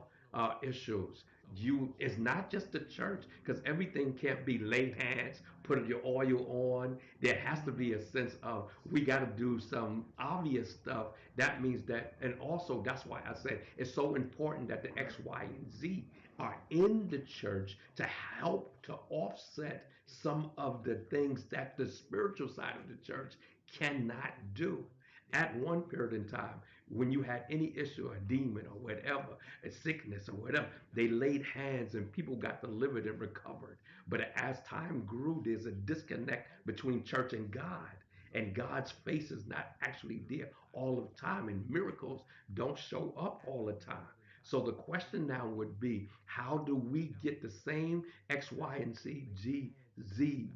Speaker 1: issues, you it's not just the church, because everything can't be lay hands, put your oil on. There has to be a sense of we got to do some obvious stuff. That means that, and also that's why I said it's so important that the X, Y, and Z are in the church to help to offset some of the things that the spiritual side of the church cannot do. At one period in time, when you had any issue, a demon or whatever, a sickness or whatever, they laid hands and people got delivered and recovered. But as time grew, there's a disconnect between church and God. And God's face is not actually there all of the time, and miracles don't show up all the time. So the question now would be, how do we get the same X, Y, and Z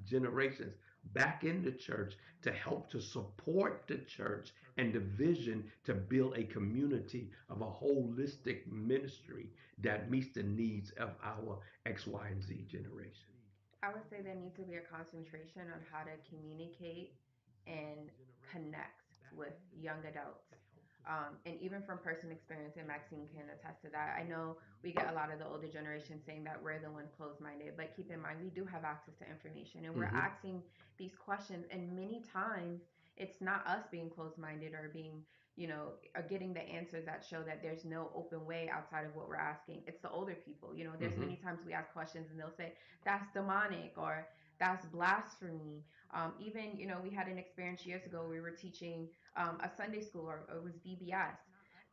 Speaker 1: generations back in the church to help to support the church and the vision to build a community of a holistic ministry that meets the needs of our X, Y, and Z generation?
Speaker 3: I would say there needs to be a concentration on how to communicate and connect with young adults. And even from personal experience, and Maxine can attest to that. I know we get a lot of the older generation saying that we're the one closed minded, but keep in mind, we do have access to information and we're
Speaker 1: Mm-hmm.
Speaker 3: asking these questions. And many times, it's not us being closed minded or being, or getting the answers that show that there's no open way outside of what we're asking. It's the older people. There's
Speaker 1: Mm-hmm.
Speaker 3: many times we ask questions and they'll say, that's demonic or that's blasphemy. Even, we had an experience years ago. We were teaching a Sunday school, or it was VBS.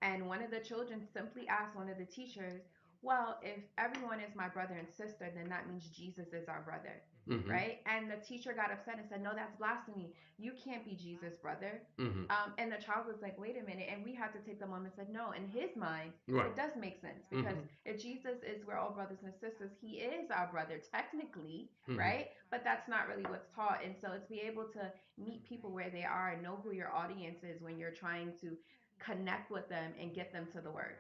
Speaker 3: And one of the children simply asked one of the teachers, well, if everyone is my brother and sister, then that means Jesus is our brother,
Speaker 1: Mm-hmm.
Speaker 3: right? And the teacher got upset and said, no, that's blasphemy. You can't be Jesus' brother.
Speaker 1: Mm-hmm.
Speaker 3: And the child was like, wait a minute. And we had to take the moment and said, no, in his mind,
Speaker 1: Right.
Speaker 3: it does make sense because
Speaker 1: Mm-hmm.
Speaker 3: if Jesus is, we're all brothers and sisters, he is our brother technically,
Speaker 1: Mm-hmm.
Speaker 3: right? But that's not really what's taught. And so it's be able to meet people where they are and know who your audience is when you're trying to connect with them and get them to the word.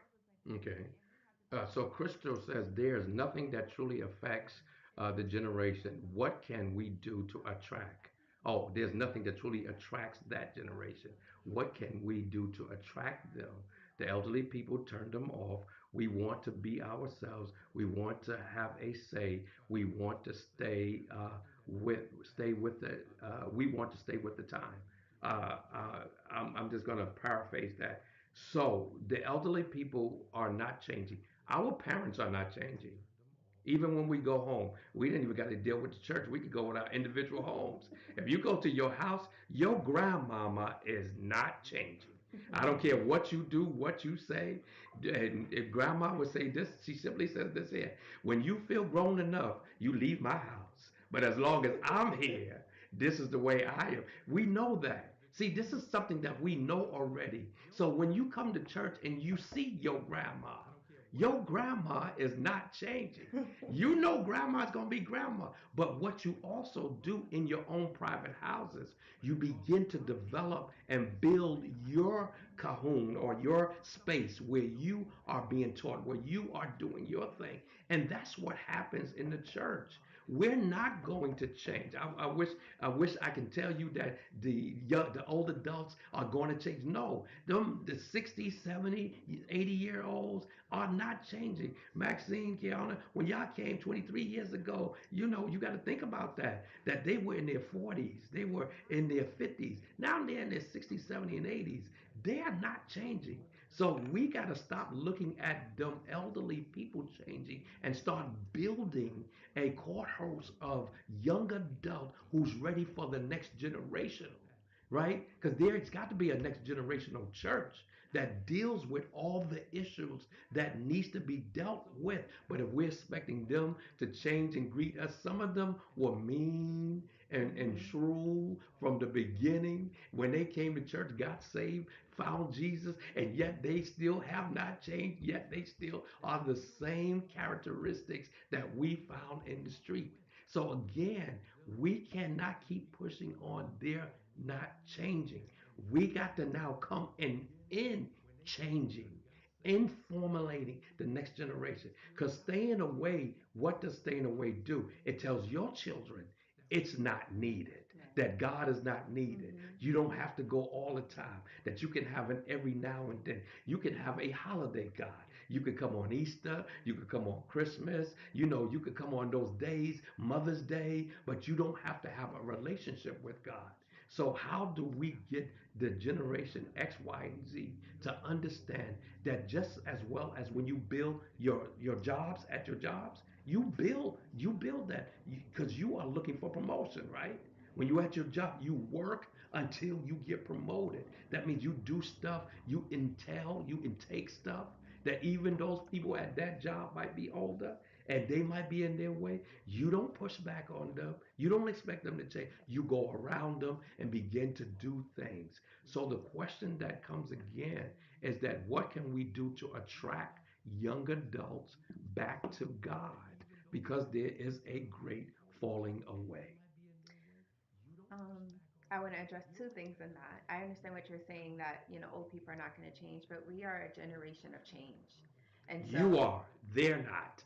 Speaker 1: Okay. So Crystal says there's nothing that truly affects the generation. What can we do to attract? Oh, there's nothing that truly attracts that generation. What can we do to attract them? The elderly people turn them off. We want to be ourselves. We want to have a say. We want to stay with the. We want to stay with the time. I'm just going to paraphrase that. So the elderly people are not changing. Our parents are not changing. Even when we go home, we didn't even got to deal with the church. We could go with our individual homes. If you go to your house, your grandmama is not changing. I don't care what you do, what you say. And if grandma would say this, she simply says this here. When you feel grown enough, you leave my house. But as long as I'm here, this is the way I am. We know that. See, this is something that we know already. So when you come to church and you see your grandma is not changing. You know grandma's going to be grandma. But what you also do in your own private houses, you begin to develop and build your cajon or your space where you are being taught, where you are doing your thing. And that's what happens in the church. We're not going to change. I wish I can tell you that the old adults are going to change. No, the 60, 70, 80-year olds are not changing. Maxine, Kiana, when y'all came 23 years ago, you got to think about that. That they were in their 40s, they were in their 50s. Now they're in their 60s, 70s, and 80s. They are not changing. So we got to stop looking at them elderly people changing and start building a courthouse of young adult who's ready for the next generation, right? Because there's got to be a next generational church that deals with all the issues that needs to be dealt with. But if we're expecting them to change and greet us, some of them were mean and
Speaker 4: Mhm.
Speaker 1: true from the beginning, when they came to church, got saved, found Jesus, and yet they still have not changed, yet they still are the same characteristics that we found in the street. So again, we cannot keep pushing on their not changing. We got to now come in changing, in formulating the next generation. Because staying away, what does staying away do? It tells your children it's not needed,
Speaker 3: Right.
Speaker 1: that God is not needed.
Speaker 3: Mhm.
Speaker 1: You don't have to go all the time, that you can have an every now and then. You can have a holiday God. You could come on Easter, you could come on Christmas, you could come on those days, Mother's Day, but you don't have to have a relationship with God. So, how do we get the generation X, Y, and Z to understand that just as well as when you build your jobs at your jobs, you build that because you are looking for promotion, right? When you at your job, you work until you get promoted. That means you do stuff, you intake stuff that even those people at that job might be older and they might be in their way. You don't push back on them. You don't expect them to change. You go around them and begin to do things. So the question that comes again is that what can we do to attract young adults back to God? Because there is a great falling away.
Speaker 3: Um, I want to address two things in that. I understand what you're saying that, old people are not going to change, but we are a generation of change. And
Speaker 1: You
Speaker 3: so
Speaker 1: are, they're not.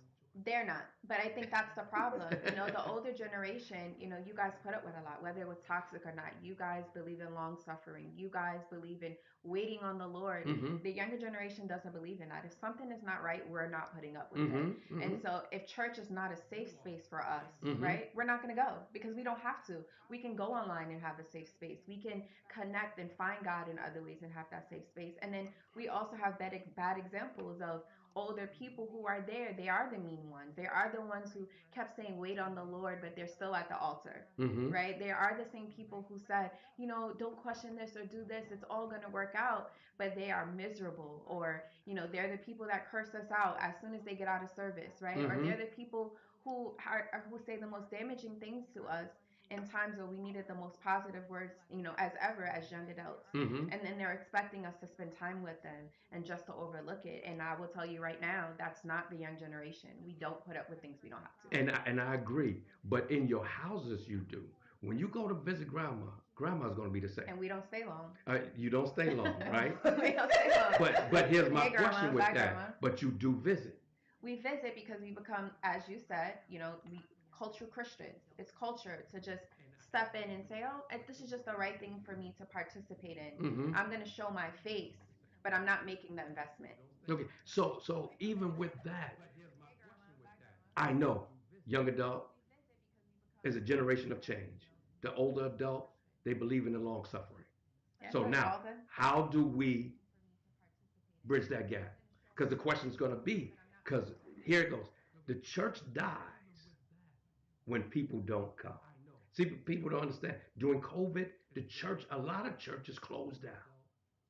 Speaker 3: they're not. But I think that's the problem. The older generation, you guys put up with a lot, whether it was toxic or not. You guys believe in long suffering. You guys believe in waiting on the Lord.
Speaker 1: Mm-hmm.
Speaker 3: The younger generation doesn't believe in that. If something is not right, we're not putting up with it.
Speaker 1: Mm-hmm. Mm-hmm.
Speaker 3: And so if church is not a safe space for us,
Speaker 1: Mm-hmm.
Speaker 3: right, we're not going to go because we don't have to. We can go online and have a safe space. We can connect and find God in other ways and have that safe space. And then we also have bad examples of older people who are there. They are the mean ones. They are the ones who kept saying, wait on the Lord, but they're still at the altar.
Speaker 1: Mm-hmm.
Speaker 3: Right? They are the same people who said, don't question this or do this. It's all going to work out. But they are miserable. Or, they're the people that curse us out as soon as they get out of service. Right? Or
Speaker 1: Mm-hmm.
Speaker 3: they're the people who say the most damaging things to us in times where we needed the most positive words, as ever as young adults.
Speaker 1: Mm-hmm.
Speaker 3: And then they're expecting us to spend time with them and just to overlook it. And I will tell you right now, that's not the young generation. We don't put up with things we don't have to.
Speaker 1: And I agree. But in your houses, you do. When you go to visit grandma, grandma's going to be the same.
Speaker 3: And we don't stay long.
Speaker 1: You don't stay long,
Speaker 4: No.
Speaker 1: right?
Speaker 3: We don't stay long.
Speaker 1: But here's my
Speaker 3: Hey, grandma.
Speaker 1: question with
Speaker 3: Bye, grandma.
Speaker 1: that. But you do visit.
Speaker 3: We visit because we become, as you said, we cultural Christians. It's culture to just step in and say, oh, this is just the right thing for me to participate in.
Speaker 1: Mm-hmm.
Speaker 3: I'm going to show my face, but I'm not making the investment.
Speaker 1: Okay. So even with that, I know young adult is a generation of change. The older adult, they believe in the long suffering.
Speaker 3: Yeah,
Speaker 1: So
Speaker 3: that's
Speaker 1: now,
Speaker 3: all the.
Speaker 1: how do we bridge that gap? Because the question is going to be, because here it goes, the church dies when people don't come. See, people don't understand. During COVID, a lot of churches closed down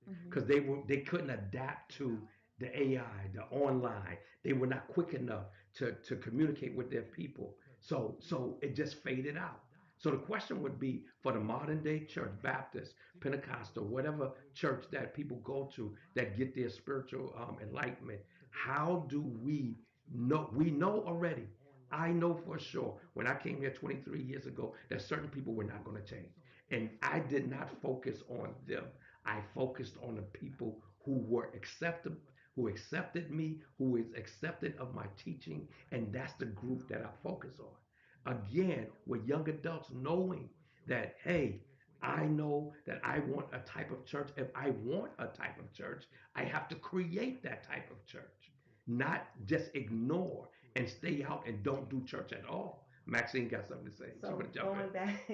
Speaker 3: Mhm.
Speaker 1: because they couldn't adapt to the AI, the online. They were not quick enough to communicate with their people. So it just faded out. So the question would be for the modern day church, Baptist, Pentecostal, whatever church that people go to that get their spiritual enlightenment, how do we know? We know already. I know for sure when I came here 23 years ago that certain people were not going to change. And I did not focus on them. I focused on the people who accepted me, who is accepted of my teaching, and that's the group that I focus on. Again, with young adults knowing that, hey, I know that I want a type of church. If I want a type of church, I have to create that type of church, not just ignore and stay out and don't do church at all. Maxine got something to say. She
Speaker 4: So
Speaker 1: want to jump in.
Speaker 4: going back,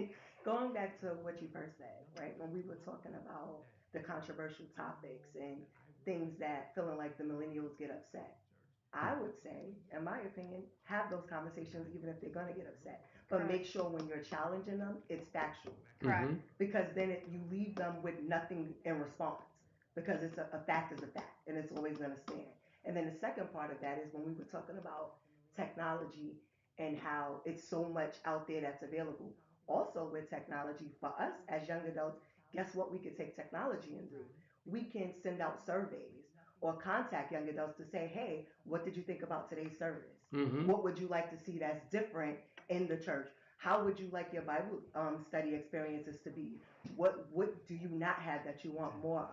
Speaker 4: going back to what you first said, right? When we were talking about the controversial topics and things that feeling like the millennials get upset, I would say, in my opinion, have those conversations even if they're gonna get upset, but make
Speaker 3: Correct.
Speaker 4: sure when you're challenging them, it's factual,
Speaker 3: Correct.
Speaker 1: Mm-hmm.
Speaker 4: because then you leave them with nothing in response, because a fact is a fact and it's always gonna stand. And then the second part of that is when we were talking about technology and how it's so much out there that's available. Also, with technology, for us as young adults, guess what we could take technology and do? We can send out surveys or contact young adults to say, hey, what did you think about today's service?
Speaker 1: Mm-hmm.
Speaker 4: What would you like to see that's different in the church? How would you like your Bible study experiences to be? What do you not have that you want more of?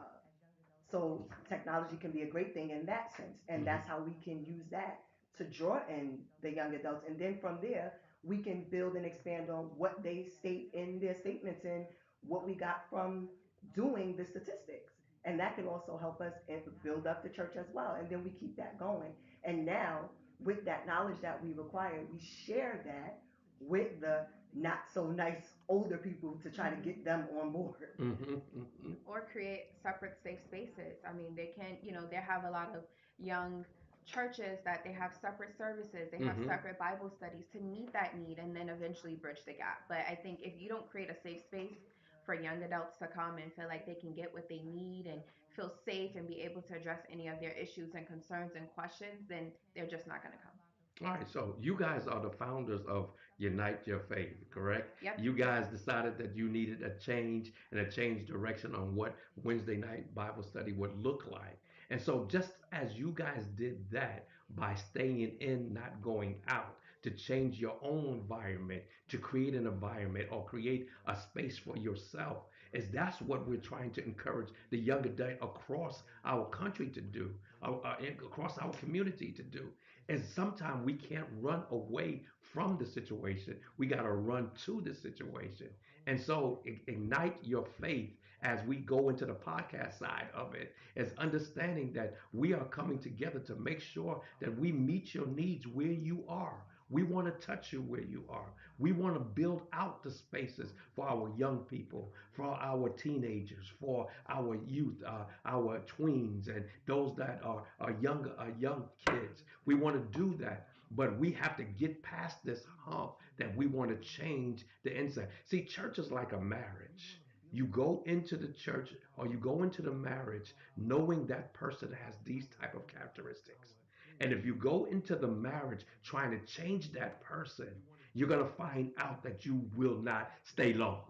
Speaker 4: So technology can be a great thing in that sense, and
Speaker 1: Mm-hmm.
Speaker 4: that's how we can use that to draw in the young adults. And then from there, we can build and expand on what they state in their statements and what we got from doing the statistics. And that can also help us build up the church as well. And then we keep that going. And now, with that knowledge that we require, we share that with the not so nice older people to try to get them on board.
Speaker 1: Mm-hmm. Mm-hmm.
Speaker 3: Or create separate safe spaces. I mean, they can, they have a lot of young churches that they have separate services, they have
Speaker 1: Mm-hmm.
Speaker 3: separate Bible studies to meet that need and then eventually bridge the gap. But I think if you don't create a safe space for young adults to come and feel like they can get what they need and feel safe and be able to address any of their issues and concerns and questions, then they're just not going to come.
Speaker 1: All right, so you guys are the founders of Unite Your Faith, correct?
Speaker 3: Yep.
Speaker 1: You guys decided that you needed a change and a change direction on what Wednesday night Bible study would look like. And so, just as you guys did that by staying in, not going out, to change your own environment, to create an environment or create a space for yourself, is that's what we're trying to encourage the young adult across our country to do, across our community to do. And sometimes we can't run away from the situation. We got to run to the situation. And so, ignite your faith as we go into the podcast side of it is understanding that we are coming together to make sure that we meet your needs where you are. We want to touch you where you are. We want to build out the spaces for our young people, for our teenagers, for our youth, our tweens, and those that are young kids. We want to do that, but we have to get past this hump that we want to change the inside. See, church is like a marriage. You go into the church or you go into the marriage knowing that person has these type of characteristics. And if you go into the marriage trying to change that person, you're going to find out that you will not stay long.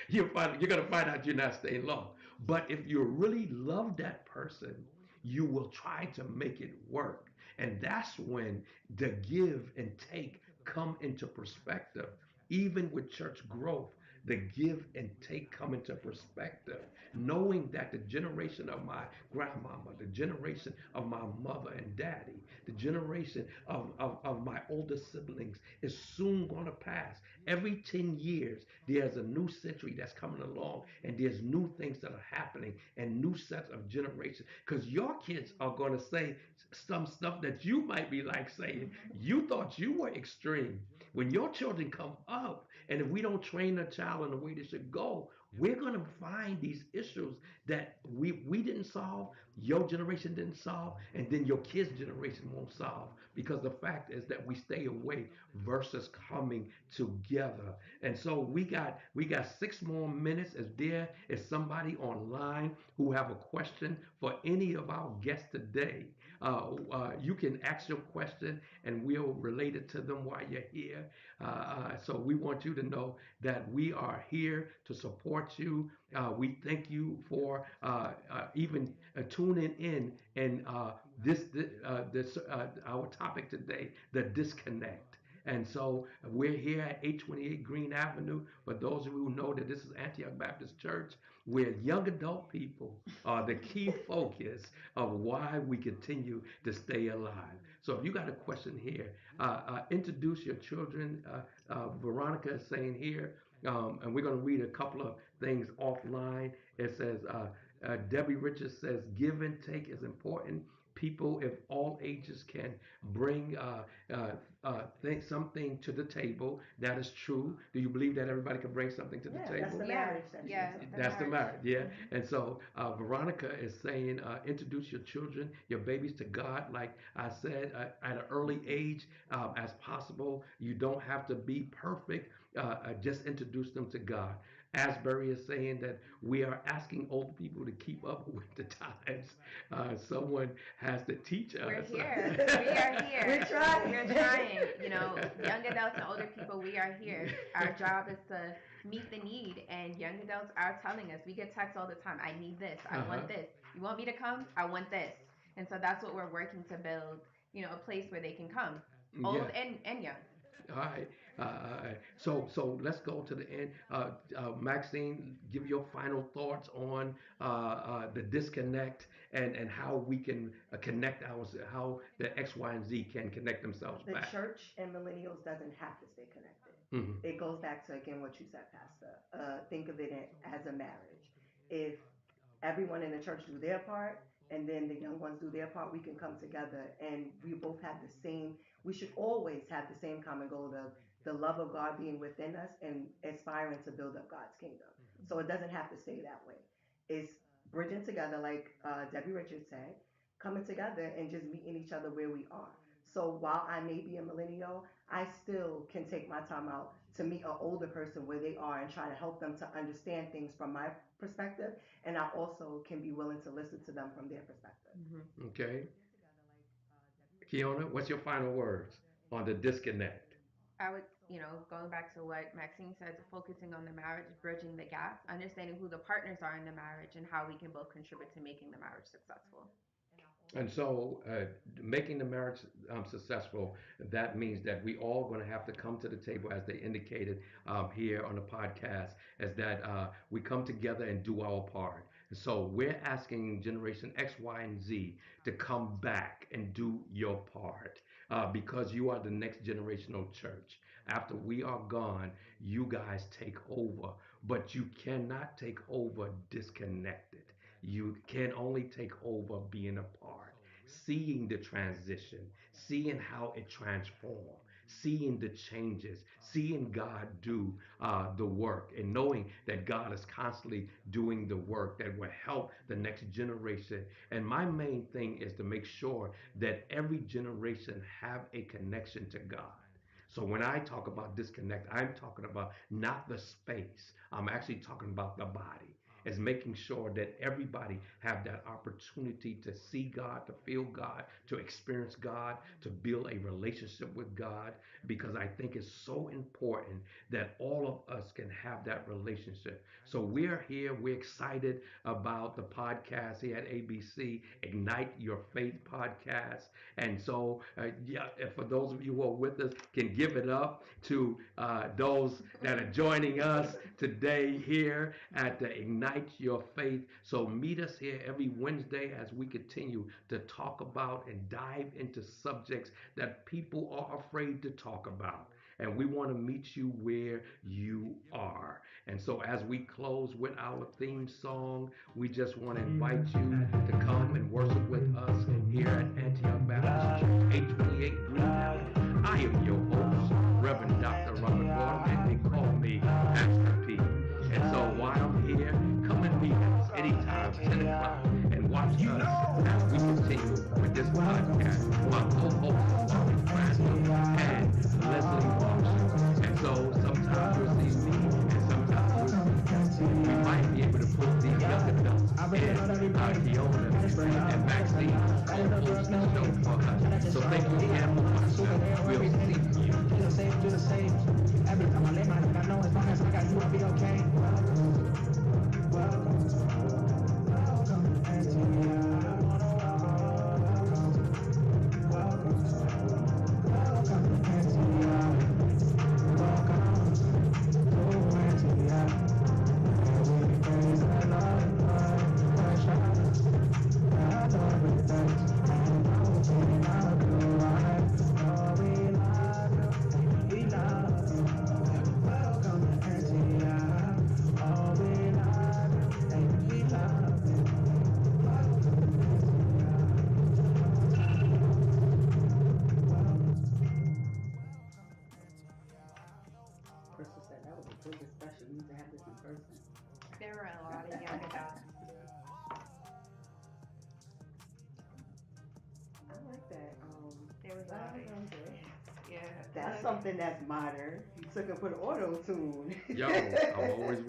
Speaker 1: You're going to find out you're not staying long. But if you really love that person, you will try to make it work. And that's when the give and take come into perspective. Even with church growth, the give and take come into perspective. Knowing that the generation of my grandmama, the generation of my mother and daddy, the generation of my older siblings is soon going to pass. Every 10 years, there's a new century that's coming along, and there's new things that are happening and new sets of generations. Because your kids are going to say some stuff that you might be like saying, you thought you were extreme. When your children come up, and if we don't train a child in the way they should go, we're going to find these issues that we didn't solve, your generation didn't solve, and then your kids' generation won't solve. Because the fact is that we stay away versus coming together. And so we got 6 more minutes. If there is somebody online who have a question for any of our guests today, you can ask your question and we'll relate it to them while you're here. So we want you to know that we are here to support you. We thank you for even tuning in and this our topic today, the disconnect. And so we're here at 828 Green Avenue. For those of you who know that this is Antioch Baptist Church, where young adult people are the key focus of why we continue to stay alive. So if you got a question here, introduce your children. Veronica is saying here, and we're going to read a couple of things offline. It says, Debbie Richards says, give and take is important. People, if all ages can bring think something to the table, that is true. Do you believe that everybody can bring something to the
Speaker 4: Yeah, that's
Speaker 1: table?
Speaker 4: the
Speaker 3: Yeah,
Speaker 4: marriage that she
Speaker 3: yeah,
Speaker 4: was talking
Speaker 3: the
Speaker 1: That's the
Speaker 4: about.
Speaker 3: marriage.
Speaker 1: marriage, yeah.
Speaker 3: Hmm.
Speaker 1: And so Veronica is saying, introduce your children, your babies to God. Like I said, at an early age as possible. You don't have to be perfect. Just introduce them to God. Asbury is saying that we are asking old people to keep up with the times. Someone has to teach us.
Speaker 3: We're here. We are here.
Speaker 4: We're trying.
Speaker 3: We're trying. You know, young adults and older people, we are here. Our job is to meet the need, and young adults are telling us. We get texts all the time. I need this. I want this. You want me to come? I want this. And so that's what we're working to build. You know, a place where they can come, old
Speaker 1: Yeah.
Speaker 3: and young.
Speaker 1: All right. So let's go to the end. Maxine, give your final thoughts on the disconnect and how we can connect how the X, Y, and Z can connect themselves
Speaker 4: The
Speaker 1: back.
Speaker 4: church and millennials doesn't have to stay connected.
Speaker 1: Hmm.
Speaker 4: It goes back to again what you said, Pastor. Think of it as a marriage. If everyone in the church do their part and then the young ones do their part, we can come together and we both have the same, we should always have the same common goal of the love of God being within us and aspiring to build up God's kingdom. So it doesn't have to stay that way. It's bridging together, like Debbie Richards said, coming together and just meeting each other where we are. So while I may be a millennial, I still can take my time out to meet an older person where they are and try to help them to understand things from my perspective. And I also can be willing to listen to them from their perspective.
Speaker 3: Mm-hmm.
Speaker 1: Okay. Kiona, what's your final words on the disconnect?
Speaker 3: I would, going back to what Maxine said, focusing on the marriage, bridging the gap, understanding who the partners are in the marriage, and how we can both contribute to making the marriage successful.
Speaker 1: And so, making the marriage successful, that means that we all going to have to come to the table, as they indicated here on the podcast, as that we come together and do our part. And so, we're asking Generation X, Y, and Z to come back and do your part because you are the next generational church. After we are gone, you guys take over, but you cannot take over disconnected. You can only take over being a part, seeing the transition, seeing how it transforms, seeing the changes, seeing God do the work, and knowing that God is constantly doing the work that will help the next generation. And my main thing is to make sure that every generation have a connection to God. So when I talk about disconnect, I'm talking about not the space. I'm actually talking about the body. Is making sure that everybody have that opportunity to see God, to feel God, to experience God, to build a relationship with God, because I think it's so important that all of us can have that relationship. So we're here, we're excited about the podcast here at ABC, Ignite Your Faith podcast. And so, yeah, for those of you who are with us, can give it up to those that are joining us today here at the Ignite Your Faith. So meet us here every Wednesday as we continue to talk about and dive into subjects that people are afraid to talk about. And we want to meet you where you are. And so as we close with our theme song, we just want to invite you to come and worship with us here at Antioch Baptist Church, 828 Greenhouse. I am your host, Reverend Dr. Robert Waterman, and they call me Pastor P. And so while I'm here, come and meet us anytime, 10 o'clock, and watch us as we continue with this podcast. My co-hosts, Bobby Crandall and Leslie Marshall. And so sometimes you'll see me, and sometimes we might be able to put these young adults in Kiona and Maxine co-host the show for us. So thank you again for watching. We'll see you.
Speaker 2: Do the same, do the same. Every time I lay my head, I know as long as I got you, I'll be okay. Welcome, welcome, Antioch. Welcome, welcome, Antioch. Welcome to Antioch. Where we praise the Lord, worship. I love it, thanks. And I'll do right. Oh, we love you. We love you. Welcome to Antioch. Oh, we love you. And we love you.
Speaker 4: Crystal said that was a good discussion. We need to have this in person.
Speaker 3: There were a lot of young adults.
Speaker 4: I like that.
Speaker 3: There was a lot of, yeah.
Speaker 4: That's something that's modern. You took and put auto tune.
Speaker 1: Yo, I'm always working.